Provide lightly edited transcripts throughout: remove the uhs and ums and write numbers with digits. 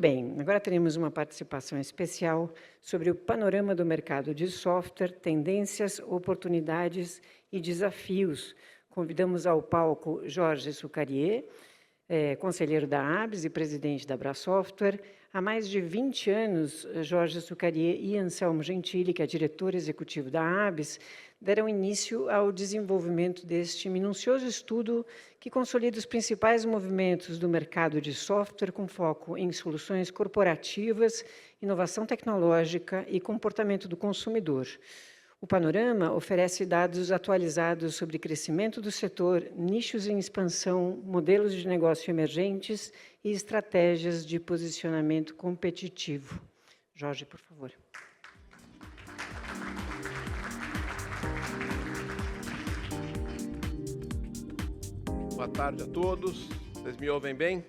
bem, agora teremos uma participação especial sobre o panorama do mercado de software, tendências, oportunidades e desafios. Convidamos ao palco Jorge Sucarier, conselheiro da ABS e presidente da Abrasoftware. Há mais de 20 anos, Jorge Sucarier e Anselmo Gentili, que é diretor executivo da ABS, deram início ao desenvolvimento deste minucioso estudo que consolida os principais movimentos do mercado de software com foco em soluções corporativas, inovação tecnológica e comportamento do consumidor. O panorama oferece dados atualizados sobre crescimento do setor, nichos em expansão, modelos de negócio emergentes e estratégias de posicionamento competitivo. Jorge, por favor. Boa tarde a todos. Vocês me ouvem bem?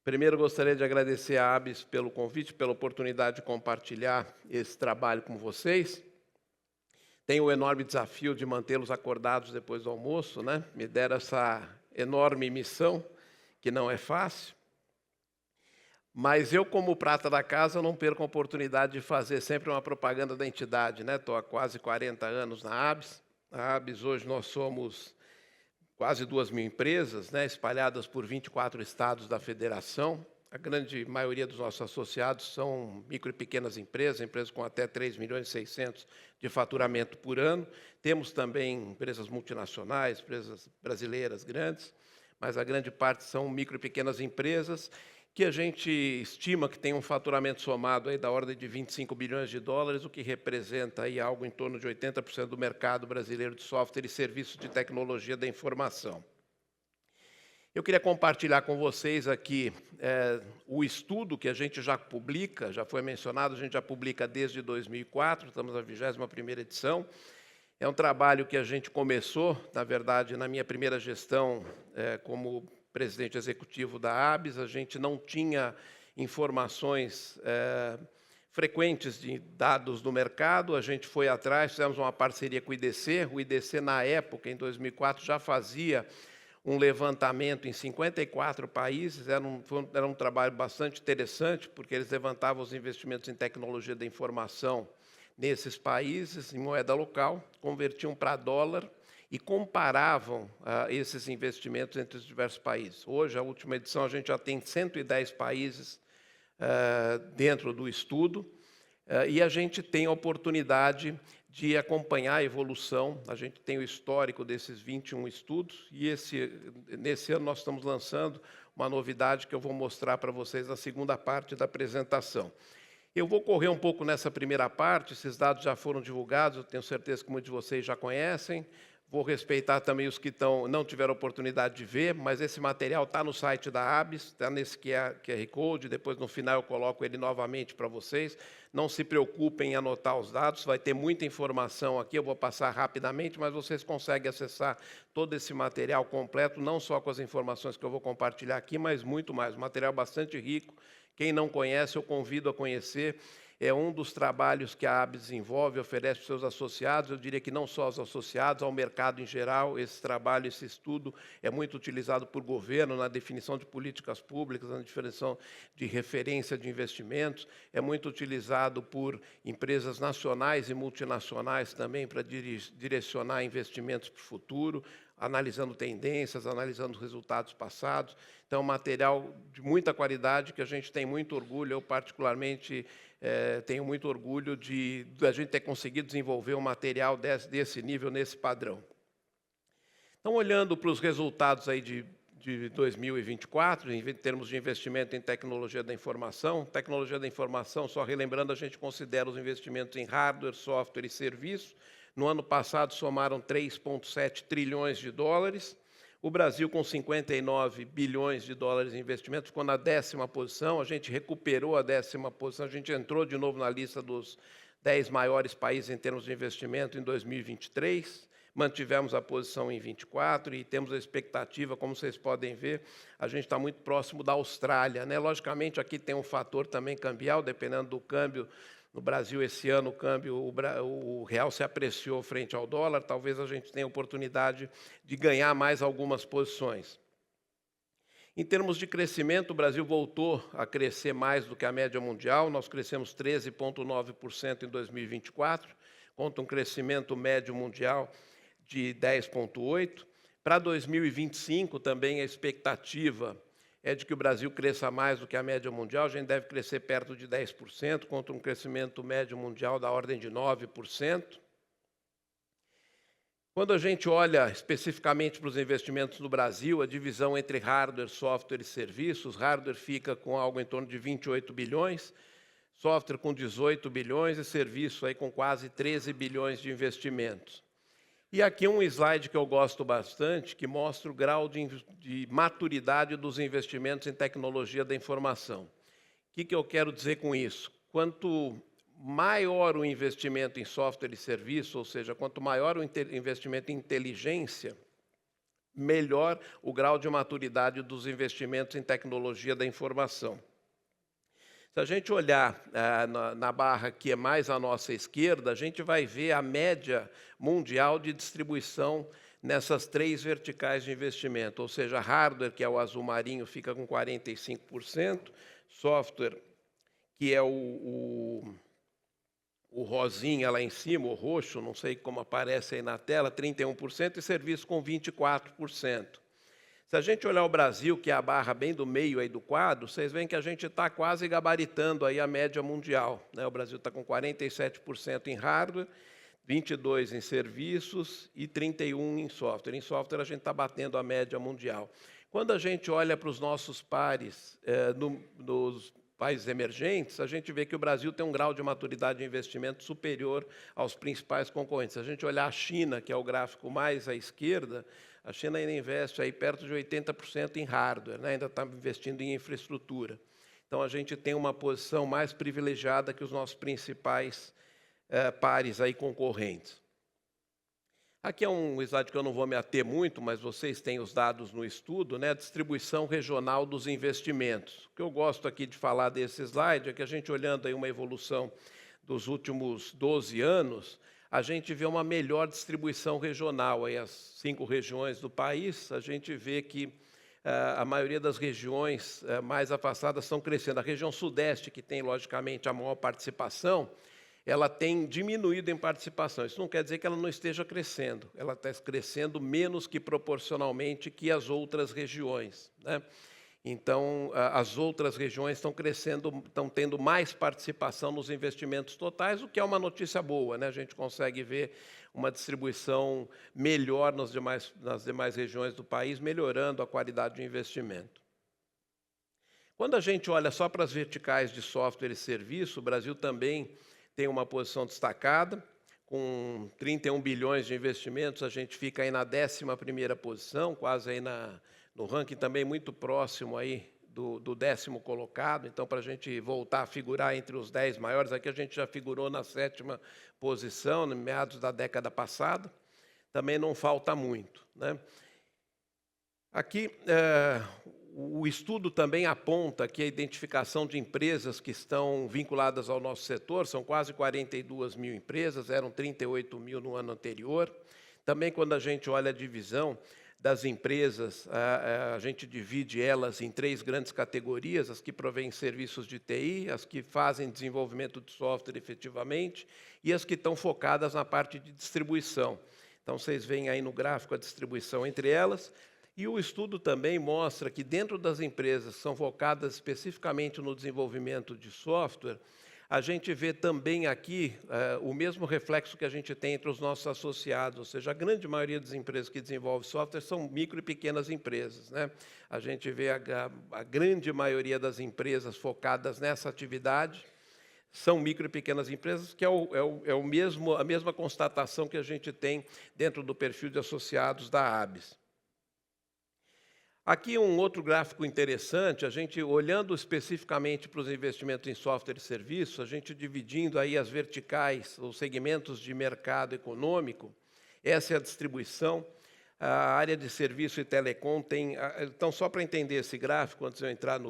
Primeiro, gostaria de agradecer à ABS pelo convite, pela oportunidade de compartilhar esse trabalho com vocês. Tenho o enorme desafio de mantê-los acordados depois do almoço, né? Me deram essa enorme missão, que não é fácil. Mas eu, como prata da casa, não perco a oportunidade de fazer sempre uma propaganda da entidade, né? Estou há quase 40 anos na ABS. A ABS, hoje, nós somos quase 2.000 empresas, né? Espalhadas por 24 estados da federação. A grande maioria dos nossos associados são micro e pequenas empresas, empresas com até 3.600.000 de faturamento por ano. Temos também empresas multinacionais, empresas brasileiras grandes, mas a grande parte são micro e pequenas empresas que a gente estima que tem um faturamento somado aí da ordem de 25 bilhões de dólares, o que representa aí algo em torno de 80% do mercado brasileiro de software e serviços de tecnologia da informação. Eu queria compartilhar com vocês aqui o estudo que a gente já publica, já foi mencionado, a gente já publica desde 2004, estamos na 21ª edição. É um trabalho que a gente começou, na verdade, na minha primeira gestão como presidente executivo da ABS, a gente não tinha informações frequentes de dados do mercado, a gente foi atrás, fizemos uma parceria com o IDC. O IDC, na época, em 2004, já fazia um levantamento em 54 países, era um trabalho bastante interessante, porque eles levantavam os investimentos em tecnologia da informação nesses países, em moeda local, convertiam para dólar e comparavam esses investimentos entre os diversos países. Hoje, a última edição, a gente já tem 110 países dentro do estudo, e a gente tem a oportunidade de acompanhar a evolução. A gente tem o histórico desses 21 estudos, e nesse ano nós estamos lançando uma novidade que eu vou mostrar para vocês na segunda parte da apresentação. Eu vou correr um pouco nessa primeira parte, esses dados já foram divulgados, eu tenho certeza que muitos de vocês já conhecem. Vou respeitar também os que não tiveram oportunidade de ver, mas esse material está no site da ABS, está nesse QR Code, depois no final eu coloco ele novamente para vocês. Não se preocupem em anotar os dados, vai ter muita informação aqui, eu vou passar rapidamente, mas vocês conseguem acessar todo esse material completo, não só com as informações que eu vou compartilhar aqui, mas muito mais, um material bastante rico. Quem não conhece, eu convido a conhecer. É um dos trabalhos que a ABS desenvolve, oferece para os seus associados. Eu diria que não só aos associados, ao mercado em geral. Esse trabalho, esse estudo é muito utilizado por governo na definição de políticas públicas, na definição de referência de investimentos. É muito utilizado por empresas nacionais e multinacionais também para direcionar investimentos para o futuro, analisando tendências, analisando resultados passados. Então, é um material de muita qualidade que a gente tem muito orgulho. Eu, particularmente, tenho muito orgulho de a gente ter conseguido desenvolver um material desse nível, nesse padrão. Então, olhando para os resultados aí de 2024, em termos de investimento em tecnologia da informação, só relembrando, a gente considera os investimentos em hardware, software e serviço. No ano passado, somaram 3,7 trilhões de dólares. O Brasil, com 59 bilhões de dólares em investimento, ficou na 10ª posição. A gente recuperou a 10ª posição, a gente entrou de novo na lista dos 10 maiores países em termos de investimento em 2023. Mantivemos a posição em 24 e temos a expectativa, como vocês podem ver, a gente está muito próximo da Austrália, né? Logicamente, aqui tem um fator também cambial, dependendo do câmbio. No Brasil, esse ano, o real se apreciou frente ao dólar, talvez a gente tenha a oportunidade de ganhar mais algumas posições. Em termos de crescimento, o Brasil voltou a crescer mais do que a média mundial. Nós crescemos 13,9% em 2024, contra um crescimento médio mundial de 10,8%. Para 2025, também a expectativa é de que o Brasil cresça mais do que a média mundial. A gente deve crescer perto de 10%, contra um crescimento médio mundial da ordem de 9%. Quando a gente olha especificamente para os investimentos no Brasil, a divisão entre hardware, software e serviços, hardware fica com algo em torno de 28 bilhões, software com 18 bilhões e serviço aí com quase 13 bilhões de investimentos. E aqui um slide que eu gosto bastante, que mostra o grau de maturidade dos investimentos em tecnologia da informação. O que eu quero dizer com isso? Quanto maior o investimento em software e serviço, ou seja, quanto maior o investimento em inteligência, melhor o grau de maturidade dos investimentos em tecnologia da informação. Se a gente olhar na barra que é mais à nossa esquerda, a gente vai ver a média mundial de distribuição nessas 3 verticais de investimento, ou seja, hardware, que é o azul marinho, fica com 45%, software, que é o rosinha lá em cima, o roxo, não sei como aparece aí na tela, 31%, e serviço com 24%. Se a gente olhar o Brasil, que é a barra bem do meio aí do quadro, vocês veem que a gente está quase gabaritando aí a média mundial, né? O Brasil está com 47% em hardware, 22% em serviços e 31% em software. Em software, a gente está batendo a média mundial. Quando a gente olha para os nossos pares nos países emergentes, a gente vê que o Brasil tem um grau de maturidade de investimento superior aos principais concorrentes. Se a gente olhar a China, que é o gráfico mais à esquerda, a China ainda investe aí perto de 80% em hardware, né? Ainda está investindo em infraestrutura. Então, a gente tem uma posição mais privilegiada que os nossos principais pares aí concorrentes. Aqui é um slide que eu não vou me ater muito, mas vocês têm os dados no estudo, né? A distribuição regional dos investimentos. O que eu gosto aqui de falar desse slide é que a gente, olhando aí uma evolução dos últimos 12 anos, a gente vê uma melhor distribuição regional. Aí as 5 regiões do país, a gente vê que a maioria das regiões mais afastadas estão crescendo. A região sudeste, que tem, logicamente, a maior participação, ela tem diminuído em participação. Isso não quer dizer que ela não esteja crescendo. Ela está crescendo menos que proporcionalmente que as outras regiões, né? Então, as outras regiões estão crescendo, estão tendo mais participação nos investimentos totais, o que é uma notícia boa, né? A gente consegue ver uma distribuição melhor nas demais regiões do país, melhorando a qualidade de investimento. Quando a gente olha só para as verticais de software e serviço, o Brasil também tem uma posição destacada, com 31 bilhões de investimentos, a gente fica aí na 11ª posição, quase aí no ranking também muito próximo aí do 10º colocado. Então, para a gente voltar a figurar entre os 10 maiores, aqui a gente já figurou na 7ª posição, no meados da década passada, também não falta muito, né? Aqui, o estudo também aponta que a identificação de empresas que estão vinculadas ao nosso setor, são quase 42 mil empresas, eram 38 mil no ano anterior. Também, quando a gente olha a divisão das empresas, a gente divide elas em 3 grandes categorias: as que provêm serviços de TI, as que fazem desenvolvimento de software efetivamente e as que estão focadas na parte de distribuição. Então, vocês veem aí no gráfico a distribuição entre elas. E o estudo também mostra que, dentro das empresas que são focadas especificamente no desenvolvimento de software, a gente vê também aqui o mesmo reflexo que a gente tem entre os nossos associados, ou seja, a grande maioria das empresas que desenvolvem software são micro e pequenas empresas, né? A gente vê a grande maioria das empresas focadas nessa atividade são micro e pequenas empresas, que é a mesma constatação que a gente tem dentro do perfil de associados da ABS. Aqui um outro gráfico interessante, a gente olhando especificamente para os investimentos em software e serviços, a gente dividindo aí as verticais, os segmentos de mercado econômico, essa é a distribuição. A área de serviço e telecom tem... Então, só para entender esse gráfico, antes de eu entrar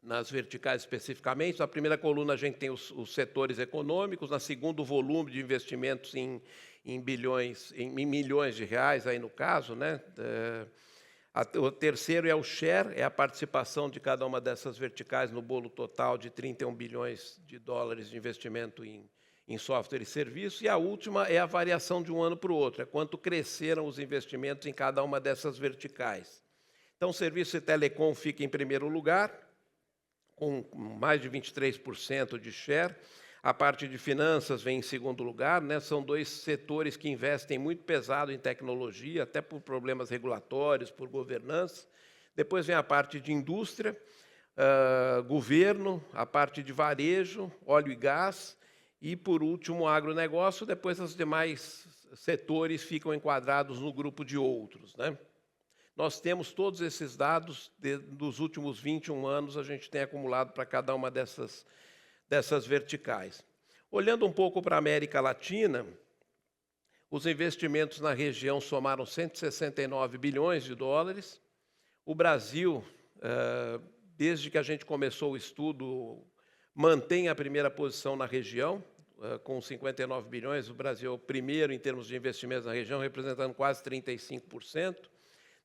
nas verticais especificamente, na primeira coluna a gente tem os setores econômicos, na segunda o volume de investimentos em milhões de reais, aí no caso, né? O terceiro é o share, é a participação de cada uma dessas verticais no bolo total de 31 bilhões de dólares de investimento em software e serviço. E a última é a variação de um ano para o outro, é quanto cresceram os investimentos em cada uma dessas verticais. Então, o serviço de telecom fica em primeiro lugar, com mais de 23% de share. A parte de finanças vem em segundo lugar, né? São dois setores que investem muito pesado em tecnologia, até por problemas regulatórios, por governança. Depois vem a parte de indústria, governo, a parte de varejo, óleo e gás, e, por último, o agronegócio. Depois, os demais setores ficam enquadrados no grupo de outros, né? Nós temos todos esses dados dos últimos 21 anos, a gente tem acumulado para cada uma dessas verticais. Olhando um pouco para a América Latina, os investimentos na região somaram 169 bilhões de dólares. O Brasil, desde que a gente começou o estudo, mantém a primeira posição na região, com 59 bilhões. O Brasil é o primeiro em termos de investimentos na região, representando quase 35%.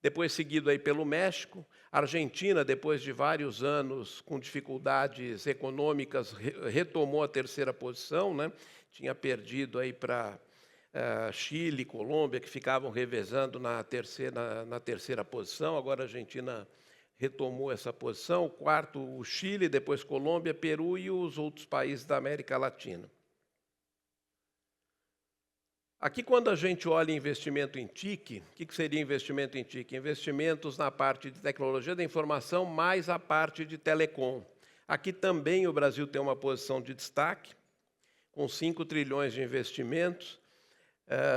Depois, seguido aí pelo México. A Argentina, depois de vários anos com dificuldades econômicas, retomou a terceira posição, né? Tinha perdido aí para Chile, Colômbia, que ficavam revezando na terceira posição. Agora a Argentina retomou essa posição. O quarto, o Chile, depois Colômbia, Peru e os outros países da América Latina. Aqui, quando a gente olha investimento em TIC, o que seria investimento em TIC? Investimentos na parte de tecnologia da informação, mais a parte de telecom. Aqui também o Brasil tem uma posição de destaque, com 5 trilhões de investimentos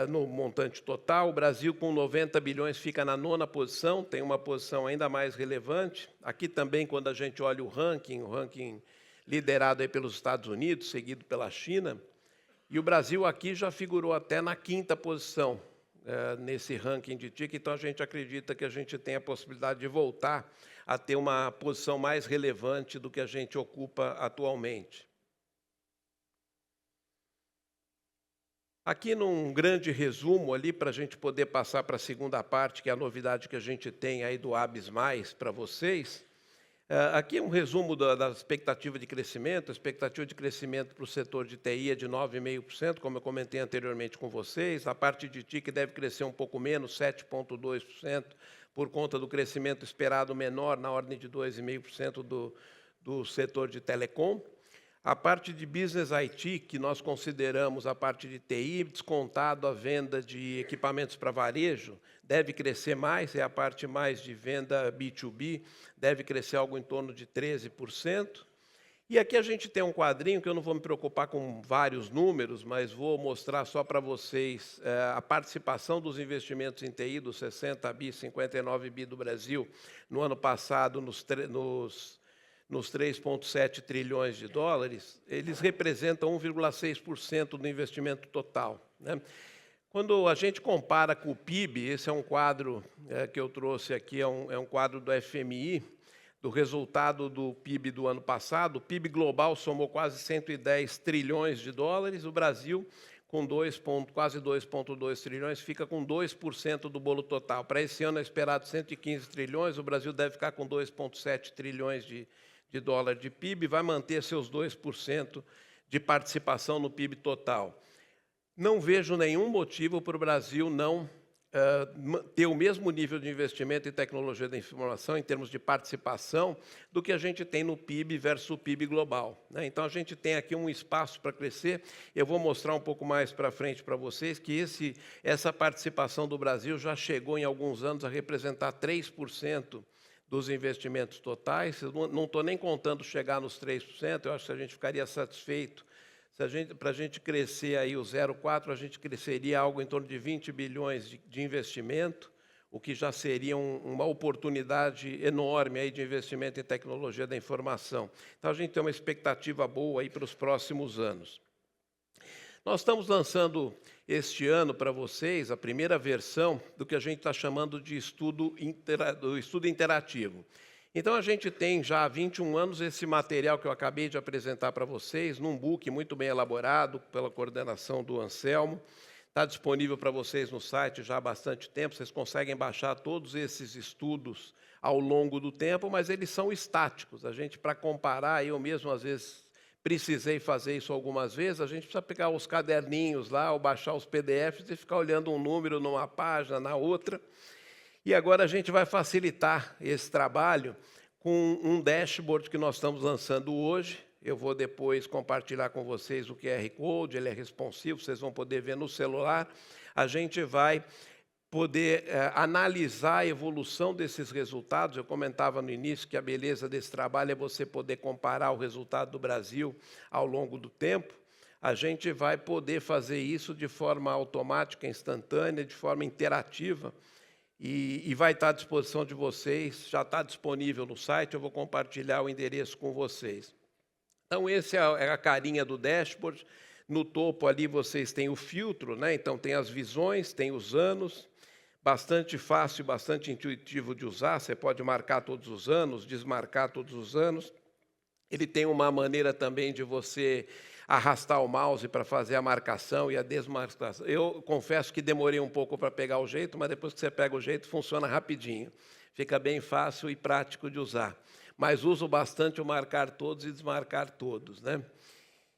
no montante total. O Brasil, com 90 bilhões, fica na 9ª posição, tem uma posição ainda mais relevante. Aqui também, quando a gente olha o ranking liderado aí pelos Estados Unidos, seguido pela China. E o Brasil aqui já figurou até na 5ª posição nesse ranking de TIC, então a gente acredita que a gente tem a possibilidade de voltar a ter uma posição mais relevante do que a gente ocupa atualmente. Aqui, num grande resumo ali, para a gente poder passar para a segunda parte, que é a novidade que a gente tem aí do ABS+, para vocês. Aqui é um resumo da expectativa de crescimento. A expectativa de crescimento para o setor de TI é de 9,5%, como eu comentei anteriormente com vocês. A parte de TIC deve crescer um pouco menos, 7,2%, por conta do crescimento esperado menor, na ordem de 2,5% do setor de telecom. A parte de Business IT, que nós consideramos a parte de TI, descontado a venda de equipamentos para varejo, deve crescer mais, é a parte mais de venda B2B, deve crescer algo em torno de 13%. E aqui a gente tem um quadrinho, que eu não vou me preocupar com vários números, mas vou mostrar só para vocês a participação dos investimentos em TI, dos 60 bi, 59 bi do Brasil, no ano passado, nos 3,7 trilhões de dólares, eles representam 1,6% do investimento total, né? Quando a gente compara com o PIB, esse é um quadro que eu trouxe aqui, é um quadro do FMI, do resultado do PIB do ano passado. O PIB global somou quase 110 trilhões de dólares, o Brasil, com quase 2,2 trilhões, fica com 2% do bolo total. Para esse ano é esperado 115 trilhões, o Brasil deve ficar com 2,7 trilhões de dólar de PIB, vai manter seus 2% de participação no PIB total. Não vejo nenhum motivo para o Brasil não ter o mesmo nível de investimento em tecnologia da informação, em termos de participação, do que a gente tem no PIB versus o PIB global, né? Então, a gente tem aqui um espaço para crescer. Eu vou mostrar um pouco mais para frente para vocês que essa participação do Brasil já chegou, em alguns anos, a representar 3% dos investimentos totais. Eu não estou nem contando chegar nos 3%, eu acho que a gente ficaria satisfeito. Para a gente crescer aí o 0,4%, a gente cresceria algo em torno de 20 bilhões de investimento, o que já seria uma oportunidade enorme aí de investimento em tecnologia da informação. Então, a gente tem uma expectativa boa aí para os próximos anos. Nós estamos lançando este ano para vocês a primeira versão do que a gente está chamando de estudo interativo. Então, a gente tem já há 21 anos esse material que eu acabei de apresentar para vocês, num book muito bem elaborado, pela coordenação do Anselmo. Está disponível para vocês no site já há bastante tempo, vocês conseguem baixar todos esses estudos ao longo do tempo, mas eles são estáticos. A gente, para comparar, eu mesmo às vezes precisei fazer isso algumas vezes, a gente precisa pegar os caderninhos lá, ou baixar os PDFs e ficar olhando um número numa página, na outra. E agora a gente vai facilitar esse trabalho com um dashboard que nós estamos lançando hoje. Eu vou depois compartilhar com vocês o QR Code, ele é responsivo, vocês vão poder ver no celular. A gente vai poder analisar a evolução desses resultados. Eu comentava no início que a beleza desse trabalho é você poder comparar o resultado do Brasil ao longo do tempo. A gente vai poder fazer isso de forma automática, instantânea, de forma interativa, e vai estar à disposição de vocês, já está disponível no site, eu vou compartilhar o endereço com vocês. Então, essa é a carinha do dashboard. No topo ali vocês têm o filtro, né? Então tem as visões, tem os anos, bastante fácil, bastante intuitivo de usar. Você pode marcar todos os anos, desmarcar todos os anos. Ele tem uma maneira também de você arrastar o mouse para fazer a marcação e a desmarcação. Eu confesso que demorei um pouco para pegar o jeito, mas depois que você pega o jeito, funciona rapidinho. Fica bem fácil e prático de usar. Mas uso bastante o marcar todos e desmarcar todos, né?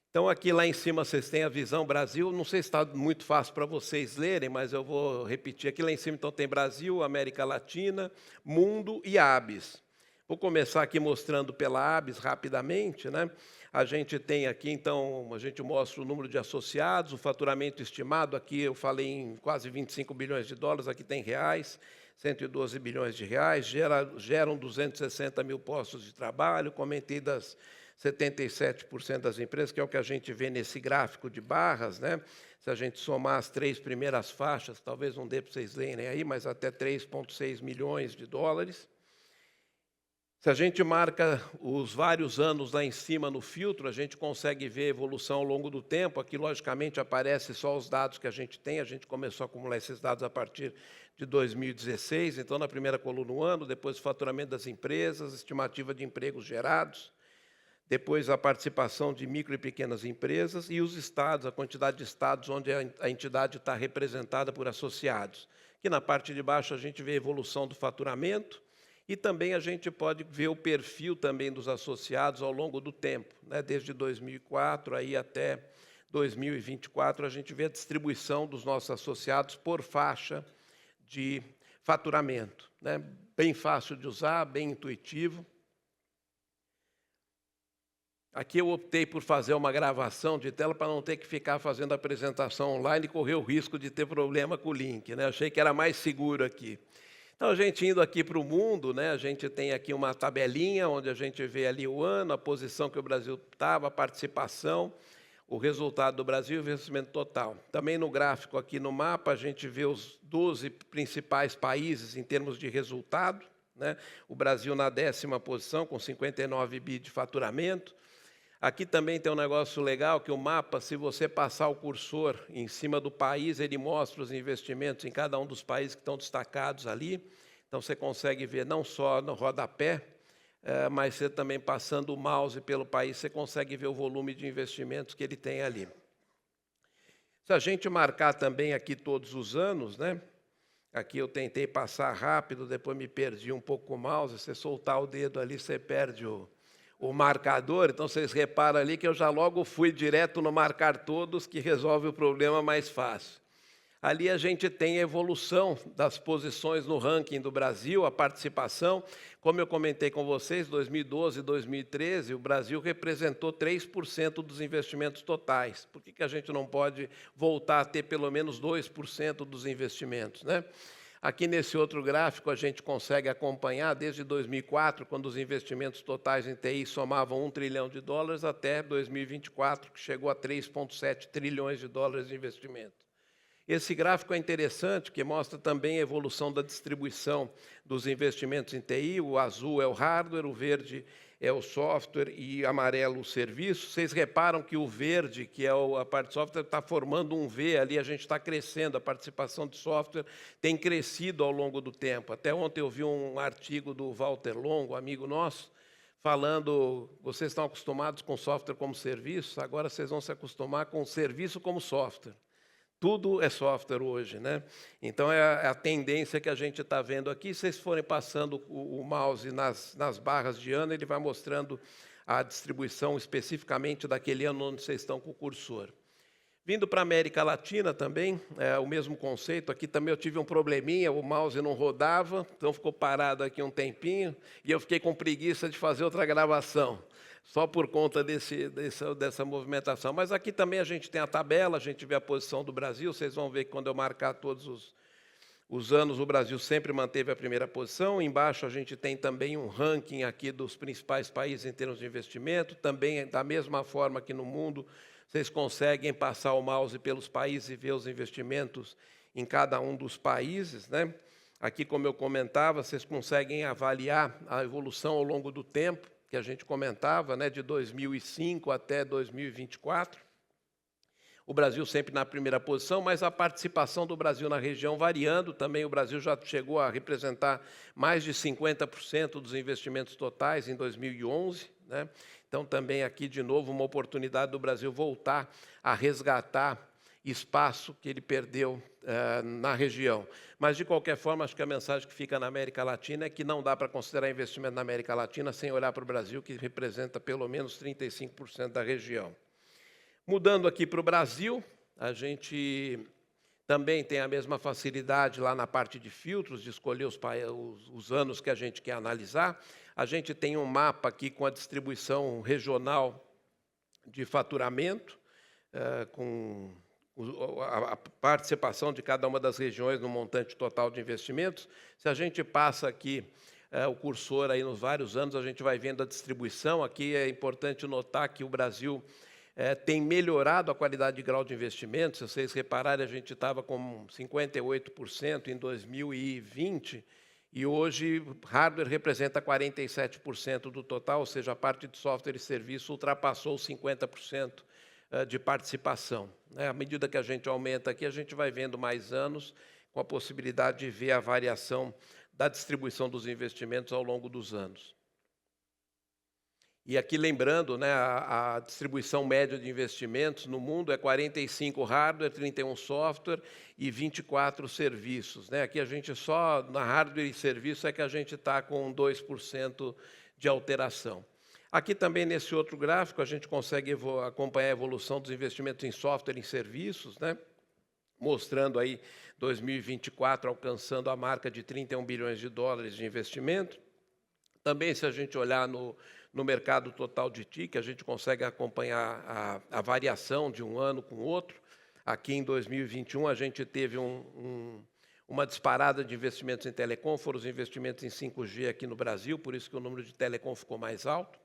Então, aqui lá em cima vocês têm a visão Brasil. Não sei se está muito fácil para vocês lerem, mas eu vou repetir. Aqui lá em cima, então, tem Brasil, América Latina, Mundo e ABS. Vou começar aqui mostrando pela ABS rapidamente, né? A gente tem aqui, então, a gente mostra o número de associados, o faturamento estimado. Aqui eu falei em quase 25 bilhões de dólares, aqui tem reais. 112 bilhões de reais, geram 260 mil postos de trabalho, comentei das 77% das empresas, que é o que a gente vê nesse gráfico de barras, né? Se a gente somar as 3 primeiras faixas, talvez não dê para vocês lerem aí, mas até 3,6 milhões de dólares. Se a gente marca os vários anos lá em cima no filtro, a gente consegue ver a evolução ao longo do tempo. Aqui, logicamente, aparece só os dados que a gente tem. A gente começou a acumular esses dados a partir de 2016. Então, na primeira coluna, o ano, depois o faturamento das empresas, estimativa de empregos gerados, depois a participação de micro e pequenas empresas e os estados, a quantidade de estados onde a entidade está representada por associados. Aqui na parte de baixo, a gente vê a evolução do faturamento. E também a gente pode ver o perfil também dos associados ao longo do tempo, né? Desde 2004 aí até 2024, a gente vê a distribuição dos nossos associados por faixa de faturamento, né? Bem fácil de usar, bem intuitivo. Aqui eu optei por fazer uma gravação de tela para não ter que ficar fazendo a apresentação online e correr o risco de ter problema com o link, né? Achei que era mais seguro aqui. Então, a gente indo aqui para o mundo, né, a gente tem aqui uma tabelinha onde a gente vê ali o ano, a posição que o Brasil estava, a participação, o resultado do Brasil e o investimento total. Também no gráfico aqui no mapa, a gente vê os 12 principais países em termos de resultado, né? O Brasil na 10ª posição, com 59 bi de faturamento. Aqui também tem um negócio legal, que o mapa, se você passar o cursor em cima do país, ele mostra os investimentos em cada um dos países que estão destacados ali. Então, você consegue ver não só no rodapé, mas você também passando o mouse pelo país, você consegue ver o volume de investimentos que ele tem ali. Se a gente marcar também aqui todos os anos, né? Aqui eu tentei passar rápido, depois me perdi um pouco com o mouse. Você soltar o dedo ali, você perde o marcador. Então, vocês reparam ali que eu já logo fui direto no marcar todos, que resolve o problema mais fácil. Ali a gente tem a evolução das posições no ranking do Brasil, a participação. Como eu comentei com vocês, 2012 e 2013, o Brasil representou 3% dos investimentos totais. Por que a gente não pode voltar a ter pelo menos 2% dos investimentos, né? Aqui nesse outro gráfico a gente consegue acompanhar desde 2004, quando os investimentos totais em TI somavam 1 trilhão de dólares, até 2024, que chegou a 3,7 trilhões de dólares de investimento. Esse gráfico é interessante, porque mostra também a evolução da distribuição dos investimentos em TI. O azul é o hardware, o verde é o software e amarelo o serviço. Vocês reparam que o verde, que é a parte de software, está formando um V ali, a gente está crescendo, a participação de software tem crescido ao longo do tempo. Até ontem eu vi um artigo do Walter Longo, amigo nosso, falando, vocês estão acostumados com software como serviço, agora vocês vão se acostumar com serviço como software. Tudo é software hoje, né? Então, é a tendência que a gente está vendo aqui. Se vocês forem passando o mouse nas barras de ano, ele vai mostrando a distribuição especificamente daquele ano onde vocês estão com o cursor. Vindo para a América Latina também, o mesmo conceito. Aqui também eu tive um probleminha, o mouse não rodava, então ficou parado aqui um tempinho, e eu fiquei com preguiça de fazer outra gravação, só por conta dessa movimentação. Mas aqui também a gente tem a tabela, a gente vê a posição do Brasil. Vocês vão ver que quando eu marcar todos os anos, o Brasil sempre manteve a primeira posição. Embaixo a gente tem também um ranking aqui dos principais países em termos de investimento. Também, da mesma forma que no mundo, vocês conseguem passar o mouse pelos países e ver os investimentos em cada um dos países, né? Aqui, como eu comentava, vocês conseguem avaliar a evolução ao longo do tempo, que a gente comentava, né, de 2005 até 2024. O Brasil sempre na primeira posição, mas a participação do Brasil na região variando. Também o Brasil já chegou a representar mais de 50% dos investimentos totais em 2011, né? Então, também aqui, de novo, uma oportunidade do Brasil voltar a resgatar espaço que ele perdeu na região. Mas, de qualquer forma, acho que a mensagem que fica na América Latina é que não dá para considerar investimento na América Latina sem olhar para o Brasil, que representa pelo menos 35% da região. Mudando aqui para o Brasil, a gente também tem a mesma facilidade lá na parte de filtros, de escolher os anos que a gente quer analisar. A gente tem um mapa aqui com a distribuição regional de faturamento, com a participação de cada uma das regiões no montante total de investimentos. Se a gente passa aqui o cursor aí nos vários anos, a gente vai vendo a distribuição. Aqui é importante notar que o Brasil tem melhorado a qualidade de grau de investimento. Se vocês repararem, a gente estava com 58% em 2020, e hoje hardware representa 47% do total, ou seja, a parte de software e serviço ultrapassou os 50% de participação. À medida que a gente aumenta aqui, a gente vai vendo mais anos, com a possibilidade de ver a variação da distribuição dos investimentos ao longo dos anos. E aqui lembrando, né, a distribuição média de investimentos no mundo é 45 hardware, 31 software e 24 serviços, né? Aqui a gente só, na hardware e serviço, é que a gente está com 2% de alteração. Aqui também, nesse outro gráfico, a gente consegue acompanhar a evolução dos investimentos em software e em serviços, né? Mostrando aí 2024 alcançando a marca de 31 bilhões de dólares de investimento. Também, se a gente olhar no mercado total de TIC, a gente consegue acompanhar a variação de um ano com o outro. Aqui, em 2021, a gente teve uma disparada de investimentos em telecom, foram os investimentos em 5G aqui no Brasil, por isso que o número de telecom ficou mais alto.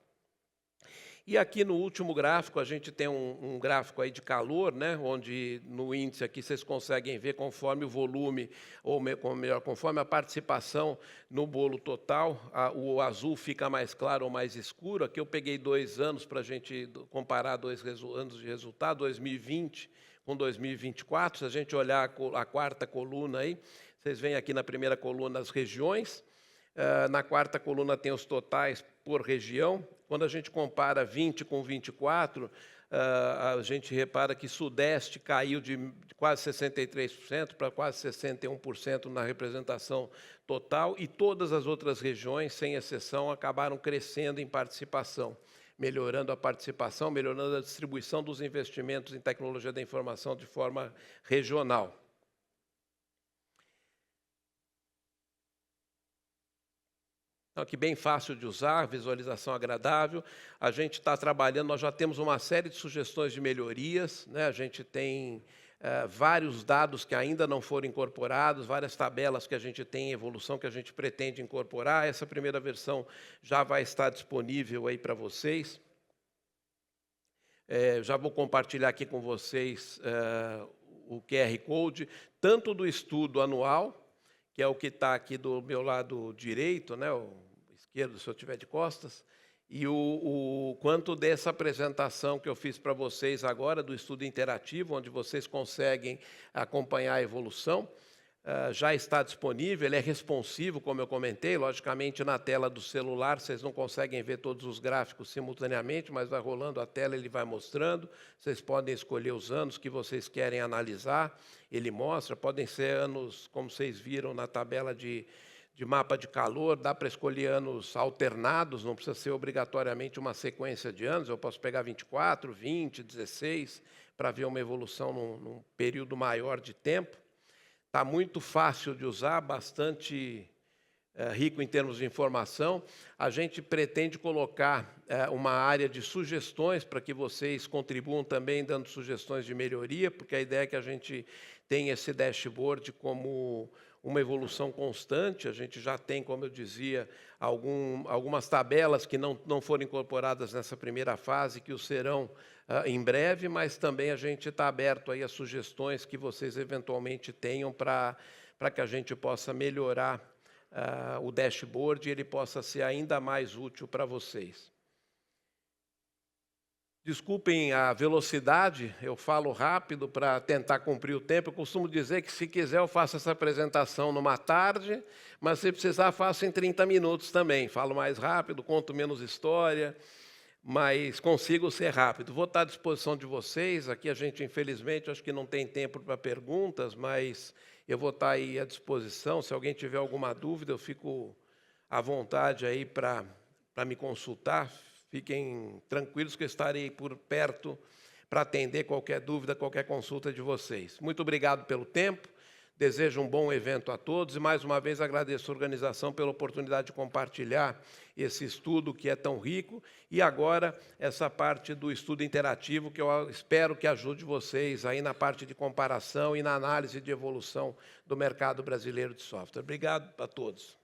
E aqui no último gráfico, a gente tem um gráfico aí de calor, né, onde no índice aqui vocês conseguem ver conforme o volume, ou melhor, conforme a participação no bolo total, o azul fica mais claro ou mais escuro. Aqui eu peguei 2 anos para a gente comparar 2 anos de resultado, 2020 com 2024. Se a gente olhar a quarta coluna aí, vocês veem aqui na primeira coluna as regiões, na quarta coluna tem os totais por região. Quando a gente compara 20 com 24, a gente repara que Sudeste caiu de quase 63% para quase 61% na representação total, e todas as outras regiões, sem exceção, acabaram crescendo em participação, melhorando a participação, melhorando a distribuição dos investimentos em tecnologia da informação de forma regional. Aqui bem fácil de usar, visualização agradável. A gente está trabalhando, nós já temos uma série de sugestões de melhorias, né? A gente tem vários dados que ainda não foram incorporados, várias tabelas que a gente tem em evolução que a gente pretende incorporar. Essa primeira versão já vai estar disponível aí para vocês. Já vou compartilhar aqui com vocês o QR Code, tanto do estudo anual, que é o que está aqui do meu lado direito, né, o esquerdo, se eu estiver de costas, e quanto dessa apresentação que eu fiz para vocês agora, do estudo interativo, onde vocês conseguem acompanhar a evolução. já está disponível, ele é responsivo, como eu comentei, logicamente na tela do celular vocês não conseguem ver todos os gráficos simultaneamente, mas vai rolando a tela, ele vai mostrando, vocês podem escolher os anos que vocês querem analisar, ele mostra, podem ser anos, como vocês viram na tabela de mapa de calor, dá para escolher anos alternados, não precisa ser obrigatoriamente uma sequência de anos, eu posso pegar 24, 20, 16, para ver uma evolução num período maior de tempo. Está muito fácil de usar, bastante rico em termos de informação. A gente pretende colocar uma área de sugestões para que vocês contribuam também dando sugestões de melhoria, porque a ideia é que a gente tenha esse dashboard como uma evolução constante. A gente já tem, como eu dizia, algumas tabelas que não foram incorporadas nessa primeira fase, que o serão em breve, mas também a gente está aberto aí a sugestões que vocês eventualmente tenham para que a gente possa melhorar o dashboard e ele possa ser ainda mais útil para vocês. Desculpem a velocidade, eu falo rápido para tentar cumprir o tempo. Eu costumo dizer que, se quiser, eu faço essa apresentação numa tarde, mas se precisar, faço em 30 minutos também. Falo mais rápido, conto menos história, mas consigo ser rápido. Vou estar à disposição de vocês. Aqui a gente, infelizmente, acho que não tem tempo para perguntas, mas eu vou estar aí à disposição. Se alguém tiver alguma dúvida, eu fico à vontade aí para me consultar. Fiquem tranquilos que eu estarei por perto para atender qualquer dúvida, qualquer consulta de vocês. Muito obrigado pelo tempo, desejo um bom evento a todos e, mais uma vez, agradeço a organização pela oportunidade de compartilhar esse estudo que é tão rico e, agora, essa parte do estudo interativo que eu espero que ajude vocês aí na parte de comparação e na análise de evolução do mercado brasileiro de software. Obrigado a todos.